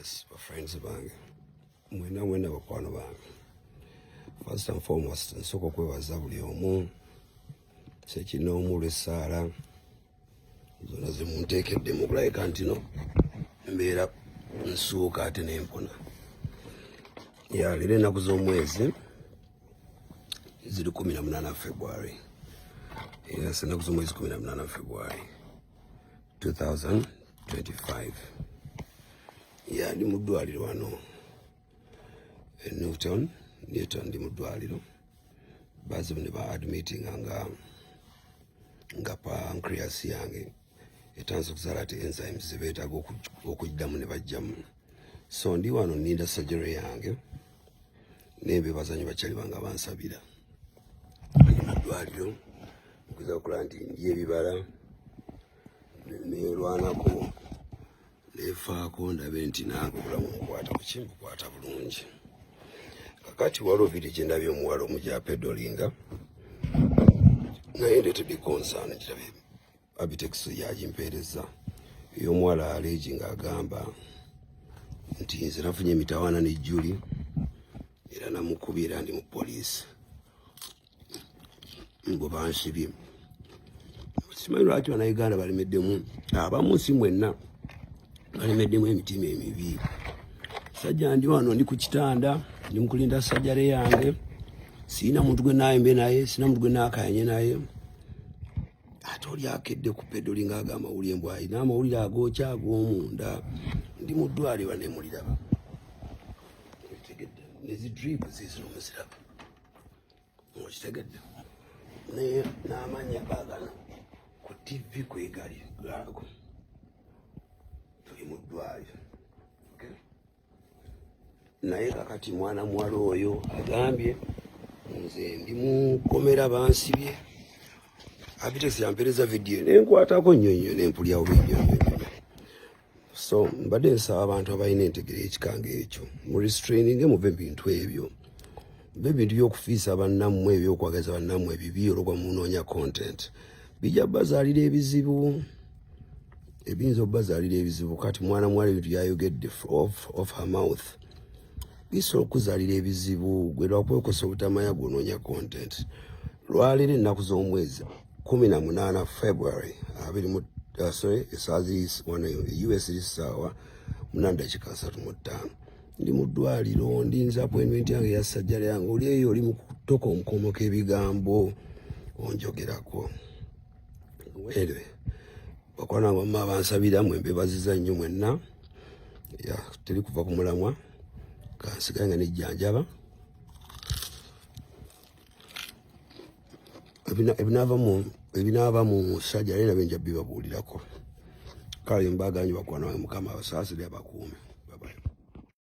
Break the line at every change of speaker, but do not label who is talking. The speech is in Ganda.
Yes, friends bange. Mwena bakwano bange. First and foremost, nsoko kwebaza buli omu. Sekino omulesala. Zona zimuntekedde mu kulabika nti no mbeera nsuuka ate nempona. Ya lero ennaku z'omwezi ziri 18 February. Yes, ennaku z'omwezi 18 February 2025. Ya ndi mu ddwaliro wano Newton ndi mu ddwaliro. Bazi ne ba admitting nga pancreas yange etanze okuzaala ate enzymes zebeetaaga okujjamu ne bajjamu. So ndi wano ninda surgery yange n'ebibazanyo bakyali banga bansabira. Ndi mu ddwaliro nkuza okulaba nti ndi ebibala neerwanako neefaako ndabe nti nange obulamu mukwata ku kimbukwata bulungi. Kakati waliwo vidi gye ndabye omuwala omujja pedolinga naye ndeetedde concern girabe Abitex yagimpeereza ey'omuwala aleegi ng'agamba nti nze nafunye emitawaana ne Juli era namukubye era ndi mu poliisi mbo bansibye. Simanyi lwaki bannayuganda balemeddemu abamu si mwenna balemeddemu emitima emibi. Sajja ndi wano ndi ku kitanda ndi mu kulinda sajjale yange, sirina muntu gwe naayembe naye, sirina muntu gwe naakayanye naye. Ate oli akedde ku pedoli ng'agamba awulira embwa alina amawulire agookya ag'omunda. Ndi mu ddwaliro nemuliraba nezidripu zizino muziraba okitegedde naye n'amanya gaagano ku TV kwegali gaago. Tuli mu ddwaliro naye kakati mwana muwala oyo agambye nze ndi mu kkomera bansibye. Abitex yampeereza vidiyo nenkwatako nnyo nempulyawo binnyo. So mbadde nsaba abantu abalina entegera ekikanga ekyo mu restraining muve ebintu ebyo, muve ebintu by'okufiisa bannammwe ebyokwagaza bannammwe ebibi olw'okuba munoonya content. Bijja bazaalira ebizibu, ebiyinza obbazaalira ebizibu. Kati mwana muwala ebintu yayogedde off her mouth bisobola okuzaalira ebizibu. Gwe lwakwekosa obutamanya gw'onoonya content. Lwaleero ennaku z'omwezi 18 February US lisaawa 8:35 ndi mu ddwaliro ndinza appointment yange ya sajjala yange. Oli eyo oli mu kutoka omukomoka ebigambo onjogerako. Weerwe bakwana bamma bansabira mwe mbebaziza nnyo mwenna. Ya teri kuva ku mulamwa kansigaye nga nejjanjaba. Ebinaava mu sajjala nabe nja bibabuulirako. Kale mbaganye bakwana Mukama abasaasire abakuume.